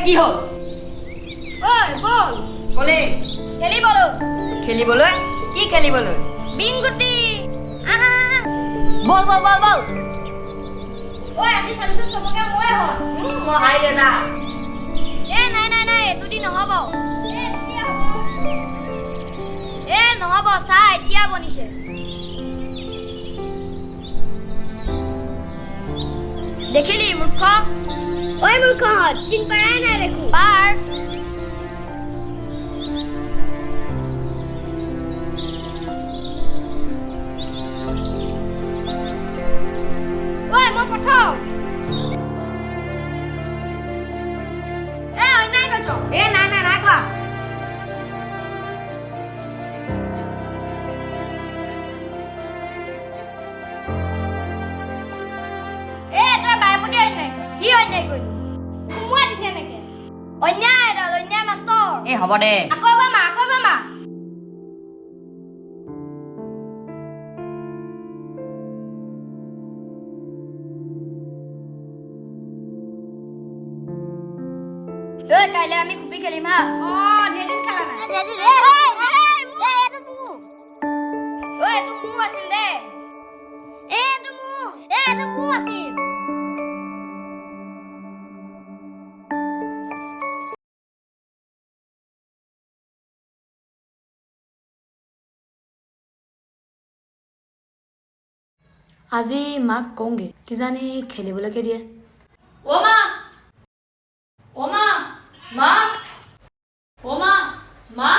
কি হল ওই বল বলে খেলিবলৈ কি খেলিবলৈ বিংগুটি আহা বল বল বল বল ওই আজি সামসু সবকে মই হ মই হাই দেতা নাই এতুদি নহব এতিয়া হ'ব নহব চা এতিয়া বনিছে দেখিলি মূৰ্খ ওই মূৰ্খ চিন পাৰাই নাই দেখো পাৰ ওই মই প্ৰথম অন্যায় কৈছ নাই কোৱা তই বায়ুপতি অন্যায় কি অন্যায় কৰিলি সোমোৱাই দিছে এনেকে অন্যায় মাষ্টৰ হ'ব দে আকৌ বামা কাইলে আমি খুপি খেলিম হা ধেৰ খেলা নাই এইটো মোৰ আছিল দে এইটো মোৰ আছিল আজি মাক কওঁগে কিজানি খেলিবলৈকে দিয়ে মা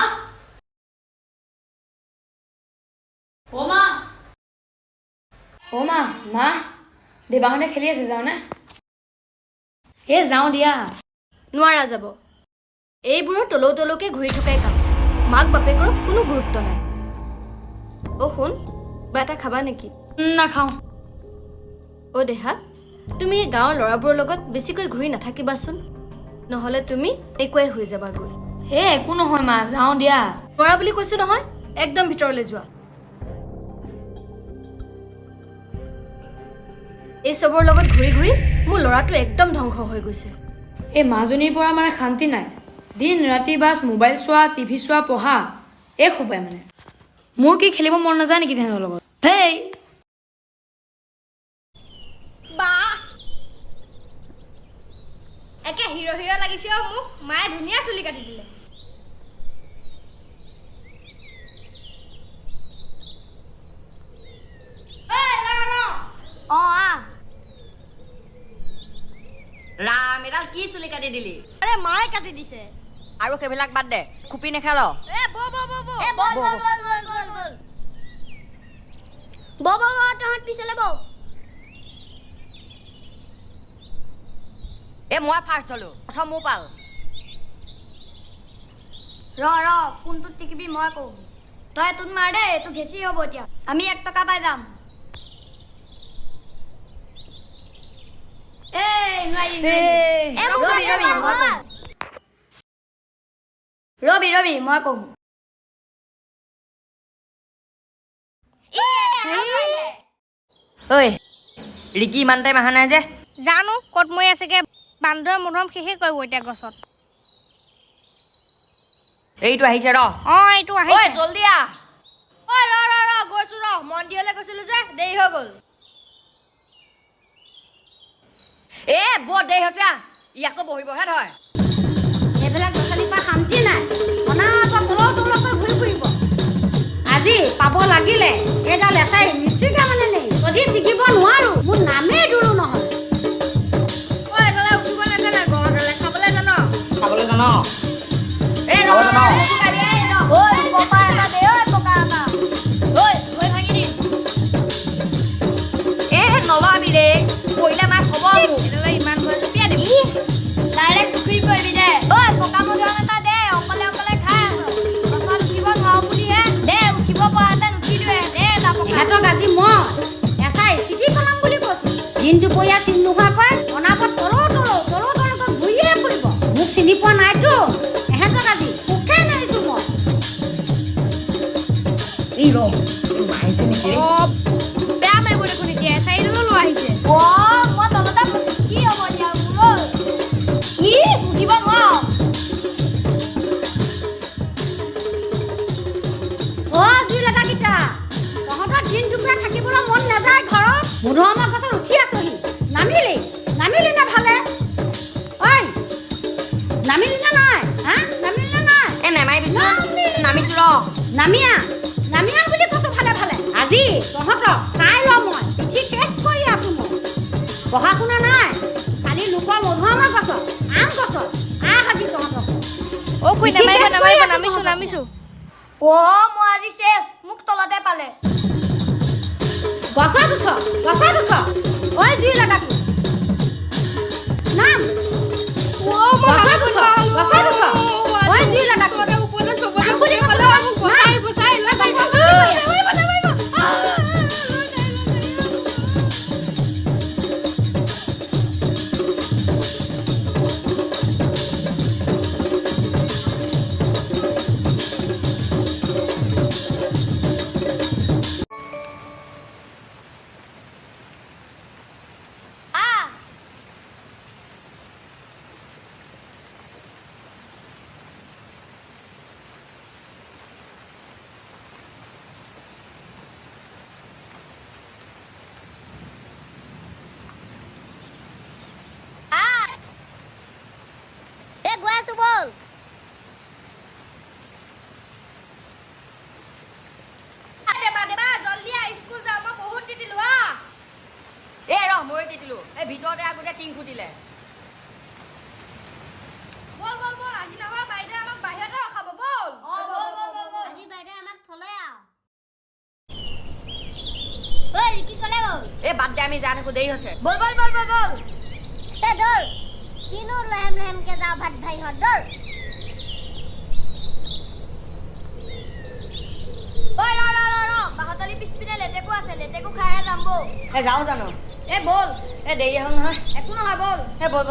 দেৱাহঁতে খেলি আছে যাওঁনে যাওঁ দিয়া নোৱাৰা যাব এইবোৰৰ তলৌকে ঘূৰি থকাই কাম মাক বাপেকৰ কোনো গুৰুত্ব নাই শুন কিবা এটা খাবা নেকি নাখাওঁ দেহা তুমি গাঁৱৰ ল'ৰাবোৰৰ লগত বেছিকৈ ঘূৰি নাথাকিবাচোন নহ'লে তুমি একোৱাই হৈ যাবাগৈ একো নহয় মা যাওঁ দিয়া ল'ৰা বুলি কৈছো নহয় একদম ভিতৰলৈ যোৱা এই চবৰ লগত ঘূৰি ঘূৰি মোৰ ল'ৰাটো একদম ধ্বংস হৈ গৈছে মাজনীৰ পৰা মানে শান্তি নাই দিন ৰাতি বাছ মোবাইল চোৱা টিভি চোৱা পঢ়া খুবাই মানে মোৰ কি খেলিব মন নাযায় নেকি তেহেঁতৰ লগত একে হিৰ লাগিছে মোক মায়ে ধুনীয়া চুলি কাটি দিলে ৰাম এডাল কি চুলি কাটি দিলি আৰে মায়ে কাটি দিছে আৰু সেইবিলাক বাদ দে খুপি নেখেল তহঁত পিছলে বৌ মই ফাৰ্ষ্ট হলো প্ৰথম মোৰ পাল কোনটোত টিকিবি মই কওঁ তই তোত মাৰ দে এইটো ঘেঁচি হ'ব এতিয়া আমি 1 টকা পাই যাম ৰবি মই কওঁ ৰিকি ইমান টাইম অহা নাই যে জানো ক'ত মই আছেগে বান্দৰ মধম শেষে কৰিব এতিয়া গছত এইটো আহিছে এইটো আহিছে জলদি আহ গৈছো মন্দিৰলৈ গৈছিলো যে দেৰি হৈ গ'ল বৰ দেৰি হৈছে ইয়াকো বহিবহে ধৰ এইবিলাক গছালিৰ পৰা শান্তি নাই তলকৈ ঘূৰি ফুৰিব আজি পাব লাগিলে এইডাল এচাই নিচিগা মানে নেই যদি ছিগিব নোৱাৰো মোৰ নামেই দূৰো নহয় উঠিব নাজানে গড়ডালে খাবলৈ জান নলবি দে পইলা মাছ হ'ব ইমান জপিয়া দিবি ডাইৰেক্ট পুখুৰী পৰিবি দে পকা মধুআম এটা দে অকলে খাই আছ গছত উঠিব নোৱাৰো বুলিহে দে উঠিব পৰাহেঁতেন উঠি দিওঁ দে ইহঁতক আজি মই মই এচাই চিঠি পলাম বুলি কৈছো দিন দুপৰীয়া চিন নোহোৱাকৈ অনাপত তলকৈ ঘূৰিয়ে ফুৰিব মোক চিনি পোৱা নাইতো এহেঁতক আজি সুখে নাইছো মই এই ৰ আহিছে নেকি বেয়া মাৰিব দেখোন এতিয়া চাৰিডালো লোৱা আহিছে মই তলতে কি হ'ব এতিয়া মোৰ ই বুজিব নোৱাৰো জুই লগাকেইটা তহঁতৰ দিন দুপৰীয়া থাকিবলৈ মন নাযায় ঘৰত মধুআমৰ গছত উঠি আছহি নামিলি নে ভালে ঐ নামিলি নে নাই হা নামিলি নে নাই এ নেমাৰিবিচোন নামিছো ৰ নামিয়া বুলি কৈছো ভালে আজি তহঁতক চাই ল মই পিঠি শেষ কৰি আছো মই পঢ়া শুনা নাই খালি লোকৰ মধুআমৰ গছত আম গছত আজি তহঁতক খুই নামিছো মই আজি শেষ মোক তলতে পালে গছত উঠ ঐ জুই লগাটো নাম গছত উঠ ঐ জুই লগাটো গৈ আছো বল জলদি স্কুল যাওঁ মই বহুত দি দিলো এ ৰ মই দি দিলো এই ভিতৰতে আগতে টিং ফুটিলে বল আজি নহয় বাইদেউ আমাক বাহিৰতে ৰখাব বল আজি বাইদেউ আমাক থলে ঐ ৰিকি কলে গ'ল এই বাদ দে আমি যা থাকো দেৰি হৈছে বল এ দৌৰ কিনো লেহেমকে যাওঁ ভাত ভাইহঁত দৌৰ বাহঁতলি পিছপিনে লেটেকু আছে লেটেকু খাইহে যাম বৌ এ যাওঁ জানো এ বল এ দেৰি হ'ল নহয় একো নহয় বল এ বল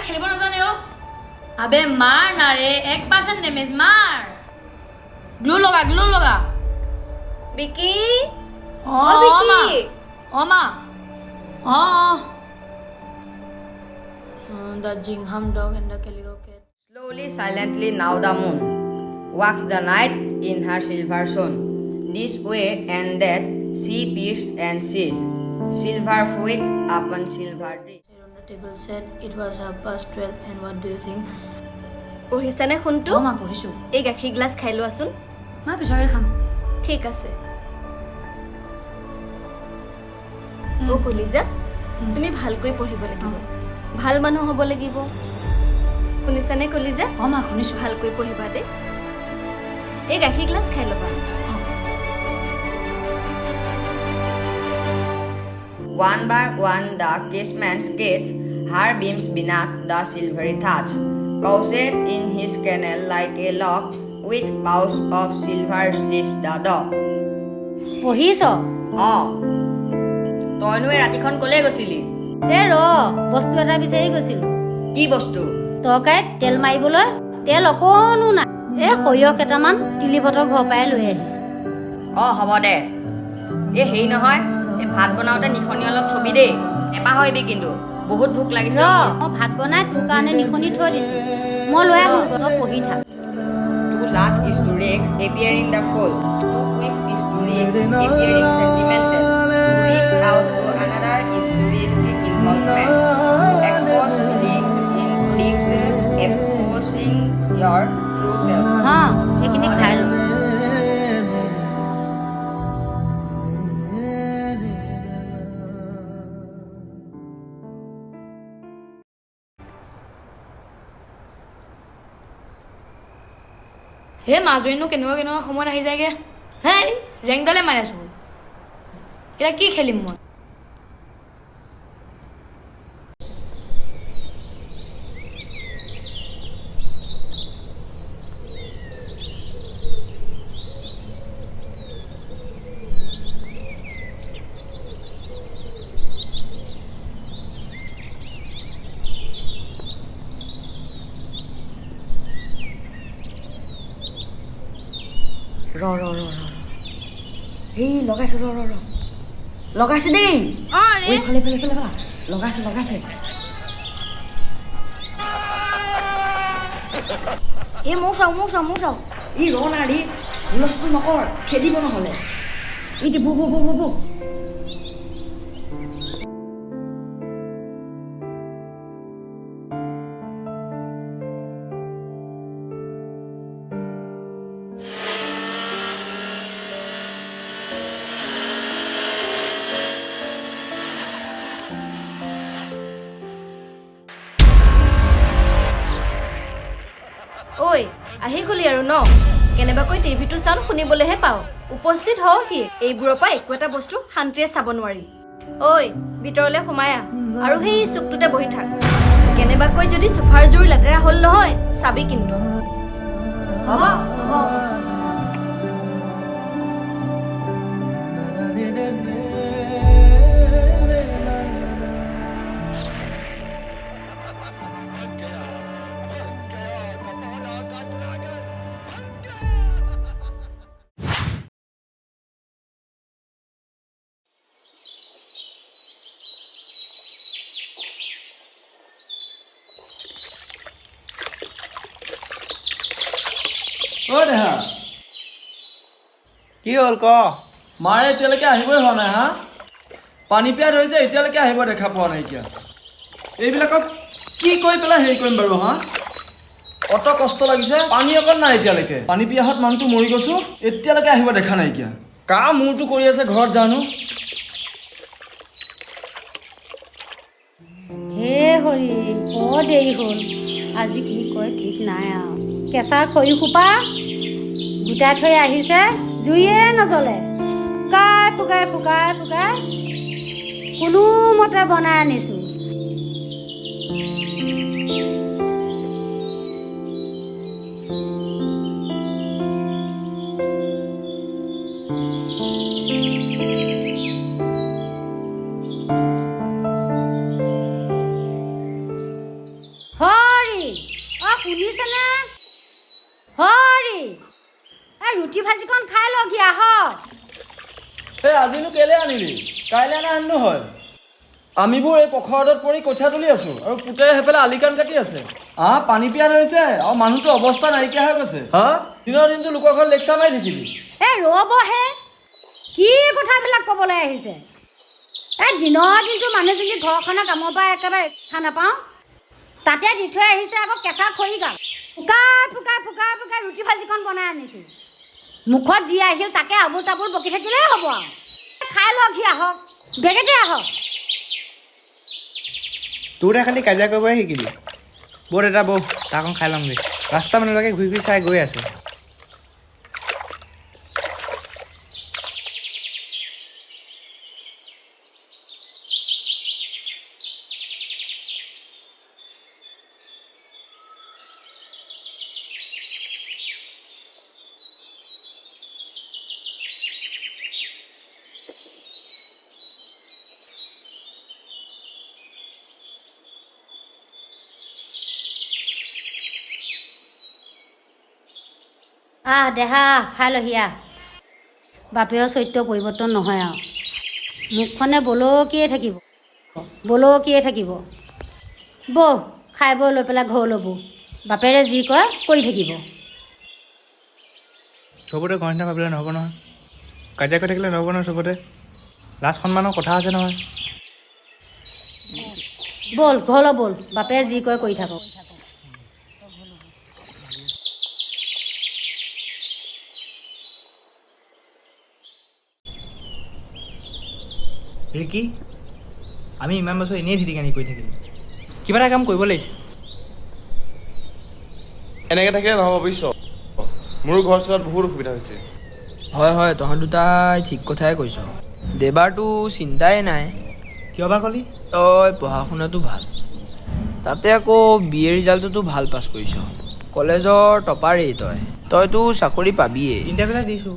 খেলিব নাজানে আবে মাৰ নাৰে 1% ডেমেজ মাৰ গ্লু লগা বিকি বিকি মা the Jingham dog and the calico cat slowly silently now the moon walks the night in her silver sun this way and that she peers and sees silver fruit upon silver tree on the table said it was 12:30 and what do you think পঢ়িছানে শুনটো মা পঢ়িছো এই গাখীৰ glass খাই লোৱাচোন মা পিছৰে খাম ঠিক আছে ও কলিজা তুমি ভালকৈ পঢ়িব লাগিব ভাল মানুহ হ'ব লাগিব শুনিছানে কলিজা মা শুনিছো ভালকৈ পঢ়িবা দে এই গাখীৰ গ্লাছ খাই ল'বা one by one the casement skates her beams beneath the silvery thatch caused in his kennel like a lock with pouch of silver sleeps the dog পঢ়িছ তইনো এই ৰাতিখন কলে গৈছিলি এ ৰ বস্তু এটা বিচাৰি গৈছিলো কি বস্তু তৰকাৰীত তেল মাৰিবলৈ তেল অকণো নাই। এই সৰিয়হ কেইটামান তিলিভতৰ ঘৰৰ পৰাই লৈ আহিছোঁ। অঁ হ'ব দে। এই হেৰি নহয়, এই ভাত বনাওঁতে নিখনি অলপ ছবি দেই, নেপাহৰিবি কিন্তু। বহুত ভোক লাগিছে। মই ভাত বনাই তোৰ কাৰণে নিখনি থৈ দিছোঁ, মই লৈ আহোঁ, তই পঢ়ি থাক। To laugh is to risk appearing the fool. To weep is to risk appearing sentimental. To reach out to another is to risk involvement. To expose feelings in risk exposing your true self. এইখিনি খাই লওঁ। হে মাজুৰীনো কেনেকুৱা সময়ত আহি যায়গে। হেই ৰেংডালে মাৰি আছো, এতিয়া কি খেলিম মই? এই লগাইছো লগাইছো দেই। ফালে লগাইছে। এই মোক চাওঁ। ই ৰ না ৰে, হুলস্থুল নকৰ, খেলিব নহ'লে। এই বো। ঐ আহি গলি আৰু ন? কেনেবাকৈ টিভিটো চাউণ্ড শুনিবলৈহে পাওঁ। উপস্থিত হওঁহি। এইবোৰৰ পৰা একো এটা বস্তু শান্তিৰে চাব নোৱাৰি। ঐ ভিতৰলৈ সোমাই আহ আৰু সেই চুকটোতে বহি থাক। কেনেবাকৈ যদি চোফাৰ জোৰ লেতেৰা হ'ল নহয় চাবি কিন্তু। হ'ব। ঐ দেহা, কি হ'ল ক? মাৰে এতিয়ালৈকে আহিবই হোৱা নাই হা? পানী পিয়াহ ধৰিছে, এতিয়ালৈকে আহিব দেখা পোৱা নাইকিয়া। এইবিলাকক কি কৰি পেলাই হেৰি কৰিম বাৰু হা? অত কষ্ট লাগিছে, পানী অকণ নাই এতিয়ালৈকে। পানী পিয়াহত মানুহটো মৰি গৈছো, এতিয়ালৈকে আহিব দেখা নাইকিয়া। কাৰ মূৰটো কৰি আছে ঘৰত জানো? হে হৰি, বৰ দেৰি হ'ল। আজি কি কয় ঠিক নাই আৰু। কেঁচা খৰি সোপা গোটাই থৈ আহিছে, জুইয়ে নজ্বলে। ফুকাই কোনোমতে বনাই আনিছোঁ। শুনিছেনে হৰি? এই ৰুটি ভাজিকণ খাই লওঁহি আহ। এই আজিনো কেলে আনিলি? কাইলৈ আনিলো হয়। আমিবোৰ এই পথাৰত পৰি কঠীয়া তুলি আছো আৰু পুতেৰে সেইফালে আলিকাণ কাটি আছে। পানী পিয়াহ ধৰিছে আৰু মানুহটো অৱস্থা নাইকিয়া হৈ গৈছে। দিনৰ দিনটো লোকৰ ঘৰত লেকচাৰ মাৰি থাকিবি। এই ৰ'বহে, কি কথাবিলাক ক'বলৈ আহিছে? এই দিনৰ দিনটো মানুহজনী ঘৰখনৰ কামৰ পৰা একেবাৰে ৰক্ষা নাপাওঁ, তাতে দি থৈ আহিছে আকৌ কেঁচা খৰিগাল। ফুকাই ৰুটি ভাজিখন বনাই আনিছোঁ। মুখত যি আহিল তাকে আবুল তাবুল বকি থাকিলেই হ'ব আৰু। খাই লওঁহি আহক, বেগেতে আহক। তোৰে খালি কাজিয়া কৰিবই শিকিলি। বৌ দেউতা বৌ, তাকখন খাই ল'মগৈ। ৰাস্তা মানুহলৈকে ঘূৰি চাই গৈ আছোঁ। দেহা খাই লহি বাপেৰ চৰিত্ৰ পৰিৱৰ্তন নহয় আৰু মুখখনে বলকিয়ে থাকিব বৌ খাই বৈ লৈ পেলাই ঘৰ ল'ব বাপেৰে যি কয় কৰি থাকিব চবতে ঘৰ নিচিনা ভাবিলে নহ'ব নহয় কাজিয়া কৰি থাকিলে নহ'ব নহয় চবতে লাজ সন্মানৰ কথা আছে নহয় ব'ল ঘৰলৈ ব'ল বাপেৰে যি কয় কৰি থাকক ৰিকি আমি ইমান বছৰ এনেই ধিটিকানি কৰি থাকিলোঁ কিবা এটা কাম কৰিব লাগিছে এনেকৈ থাকিলে নহ'ব বুজিছ মোৰো ঘৰ চলাত বহুত অসুবিধা হৈছে হয় তহঁত দুটাই ঠিক কথাই কৈছ দেবাৰটো চিন্তাই নাই কিয় বা ক'লি তই পঢ়া শুনাটো ভাল তাতে আকৌ বি এ ৰিজাল্টতো ভাল পাছ কৰিছ কলেজৰ টপাৰেই তইতো চাকৰি পাবিয়েই ইণ্টাৰভিউ দিছোঁ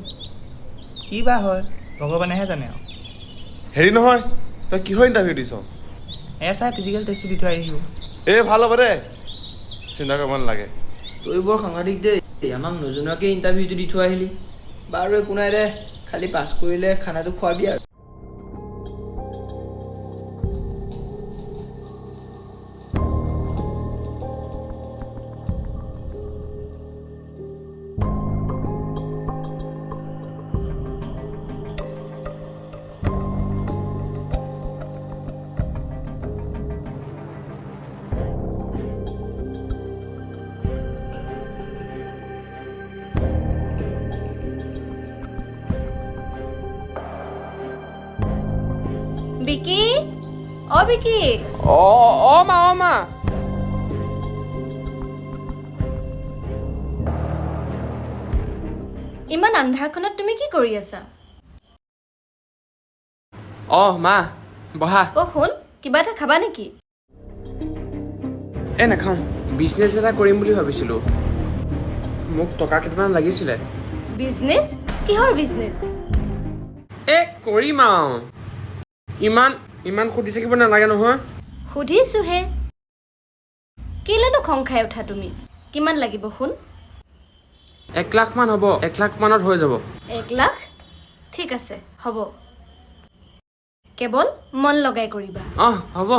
কি বা হয় ভগৱানেহে জানে আৰু হেৰি নহয় তই কিহৰ ইণ্টাৰভিউ দিছ চাই ফিজিকেল টেষ্টটো দি থৈ আহিছোঁ এই ভাল হ'ব দে চিন্তা কৰিব নালাগে তই বৰ সাংঘাতিক দেই আমাক নজনোৱাকৈ ইণ্টাৰভিউটো দি থৈ আহিলি বাৰু একো নাই দে খালি পাছ কৰিলে খানাটো খোৱাবি আৰু বিকি বিকি মা ইমান আন্ধাৰখনত তুমি কি কৰি আছা মা বহা শুন কিবা এটা খাবা নেকি নাখাওঁ বিজনেছ এটা কৰিম বুলি ভাবিছিলোঁ মোক টকা কেইটামান লাগিছিলে বিজনেছ কিহৰ বিজনেছ কৰিম আৰু ইমান সুধি থাকিব নালাগে নহয় সুধিছোহে কেলেনো খং খাই উঠা তুমি কিমান লাগিব শুন 1 লাখ মান হ'ব 1 লাখ মানত হৈ যাব 1 লাখ ঠিক আছে হ'ব কেৱল মন লগাই কৰিবা হ'ব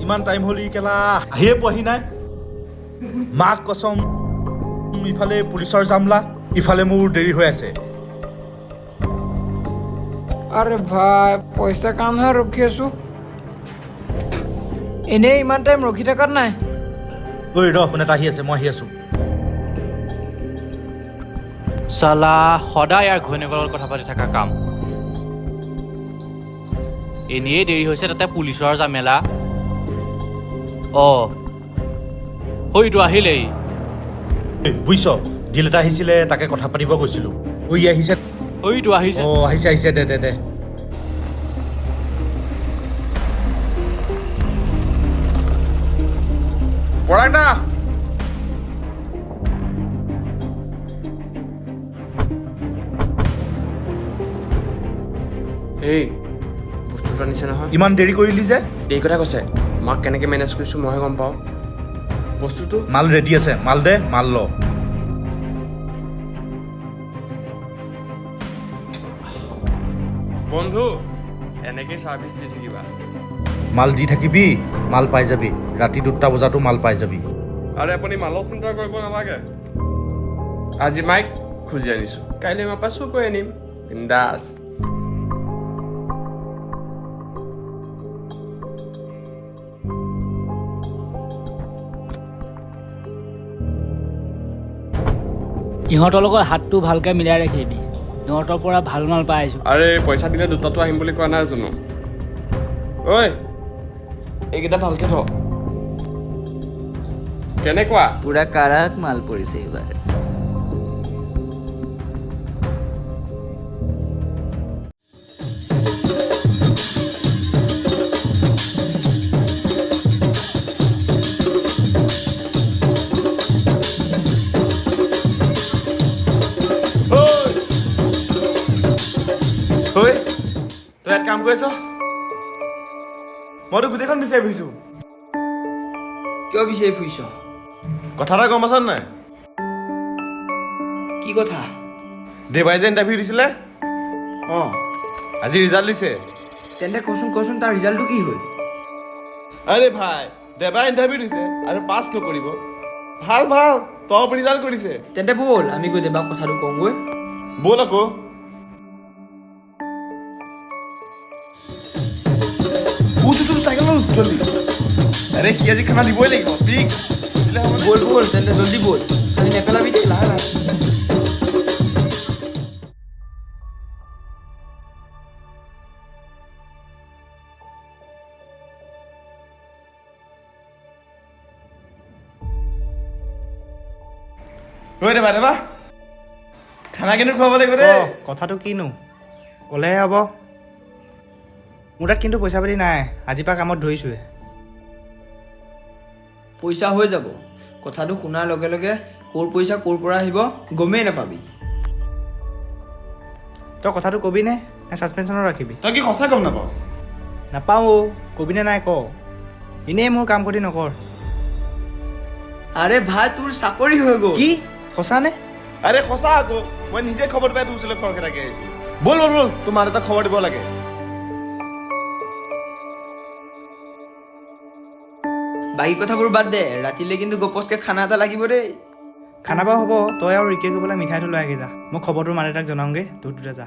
ইমান টাইম হ'ল ই কেলা আহিয়ে পোৱাহি নাই মাক কচম ইফালে পুলিচৰ জামলা ইফালে মোৰ দেৰি হৈ আছে আৰে ভাই পইচা কাৰণেহে ৰখি আছো এনেই ইমান টাইম ৰখি থকাত নাই ঐ মানে এটা আহি আছে মই আহি আছো চালা সদায় ইয়াৰ ঘৈণীয়েকৰ লগত কথা পাতি থকা কাম এনেই দেৰি হৈছে তাতে পুলিচৰ জামেলা হয়তো আহিলেই বুজিছ ডিল এটা আহিছিলে তাকে কথা পাতিব গৈছিলো আহিছে হয়তো আহিছে আহিছে দে পৰাগদা বস্তুটো আনিছে নহয় ইমান দেৰি কৰিলি যে এই কথা কৈছে মাক কেনেকৈ মেনেজ কৰিছোঁ মইহে গম পাওঁ বস্তুটো মাল ৰেডি আছে মাল দে মাল ল বন্ধু এনেকৈ ছাৰ্ভিচ দি থাকিবা মাল দি থাকিবি মাল পাই যাবি ৰাতি 2টা বজাতো মাল পাই যাবি আৰে আপুনি মালৰ চিন্তা কৰিব নালাগে আজি মাইক খুজি আনিছোঁ কাইলৈ মই পাছ কৰি আনিম বিন্দাছ ইহঁতৰ লগত হাতটো ভালকৈ মিলাই ৰাখিবি ইহঁতৰ পৰা ভাল মাল পাই আছোঁ আৰে পইচা দিলে দুটাটো আহিম বুলি কোৱা নাই জানো ঐ এইকেইটা ভালকৈ থ কেনেকুৱা পুৰা কাৰাক মাল পৰিছে এইবাৰ তই এক কাম কৰিছ মইতো গোটেইখন বিচাৰি ফুৰিছো কিয় বিচাৰি ফুৰিছ কথা এটা গম পাইছ নাই কি কথা দেৱাই যে ইণ্টাৰভিউ দিছিলে অঁ আজি ৰিজাল্ট দিছে তেন্তে কচোন তাৰ ৰিজাল্টটো কি হ'ল আৰে ভাই দেৱাই ইণ্টাৰভিউ দিছে আৰু পাছ নকৰিব ভাল টপ ৰিজাল্ট কৰিছে তেন্তে ব'ল আমি গৈ দেৱাক কথাটো কওঁগৈ ব'ল আকৌ চাইকেল জলদি আৰে সি আজি খানা দিবই লাগিব ফিক্স ব'ল তেন্তে জলদি ব'ল খালি নেপেলাবি দেই লাহে লাহে ঐ দেৱা খানা কিন্তু খুৱাব লাগিব দেই কথাটো কিনো ক'লেহে হ'ব মোৰ তাত কিন্তু পইচা পাতি নাই আজিৰ পৰা কামত ধৰিছোঁহে পইচা হৈ যাব কথাটো শুনাৰ লগে লগে ক'ৰ পইচা ক'ৰ পৰা আহিব গমেই নাপাবি তই কথাটো কবিনে নে ছাছপেনশ্যনত ৰাখিবি তই কি সঁচা গম নাপাৱ নাপাওঁ কবিনে নাই ক এনেই মোৰ কাম কৰি নকৰ আৰে ভাই তোৰ চাকৰি হৈ গ'ল কি সঁচানে আৰে সঁচা আকৌ মই নিজে খবৰ পাই তোৰ ওচৰলৈ খৰখেদাকে আহিছো ব'ল তোৰ মা দেউতাক খবৰ দিব লাগে বাকী কথাবোৰ বাদ দে ৰাতিলৈ কিন্তু গপচকে খানা এটা লাগিব দেই খানা বাৰু হ'ব তই আৰু ৰিকে গৈ পেলাই মিঠাইটো লৈ আহি যা মই খবৰটো মা দেউতাক জনাওঁগৈ তোৰ দুটা যা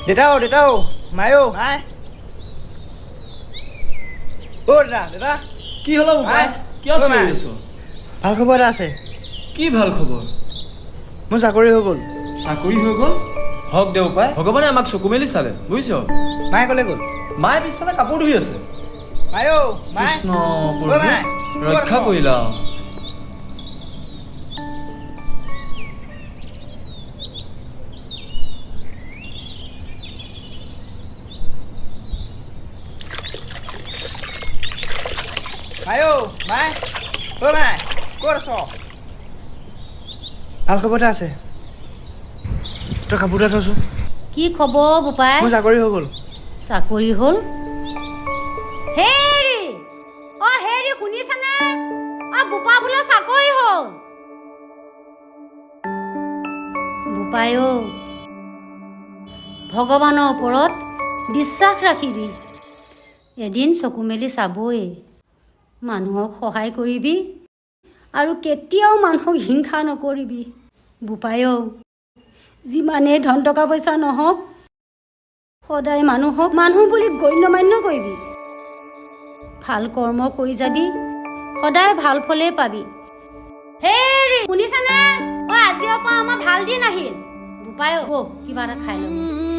দেউতা মাই দাদা কি হ'ল কিয় চিঞৰি আছ ভাল খবৰ এটা আছে কি ভাল খবৰ মোৰ চাকৰি হৈ গ'ল চাকৰি হৈ গ'ল হওক দে উপায় ভগৱানে আমাক চকু মেলি চালে বুজিছ মায়ে ক'লে গ'ল মায়ে পিছফালে কাপোৰ ধুই আছে কৃষ্ণ ৰক্ষা কৰিলা ভাল খবৰ এটা আছে তই কাপোৰ এটা থৈছো কি খবৰ বোপাই মোৰ চাকৰি হৈ গ'ল চাকৰি হ'ল হেৰি শুনিছানে বোপা বোলে চাকৰি হ'ল বোপাই ভগৱানৰ ওপৰত বিশ্বাস ৰাখিবি এদিন চকু মেলি চাবই মানুহক সহায় কৰিবি আৰু কেতিয়াও মানুহক হিংসা নকৰিবি বোপাই যিমানেই ধন টকা পইচা নহওক সদায় মানুহক মানুহ বুলি গণ্যমান্য কৰিবি ভাল কৰ্ম কৰি যাবি সদায় ভাল ফলেই পাবি শুনিছানে আজিৰ পৰা আমাৰ ভাল দিন আহিল বোপাই কিবা এটা খাই ল'ম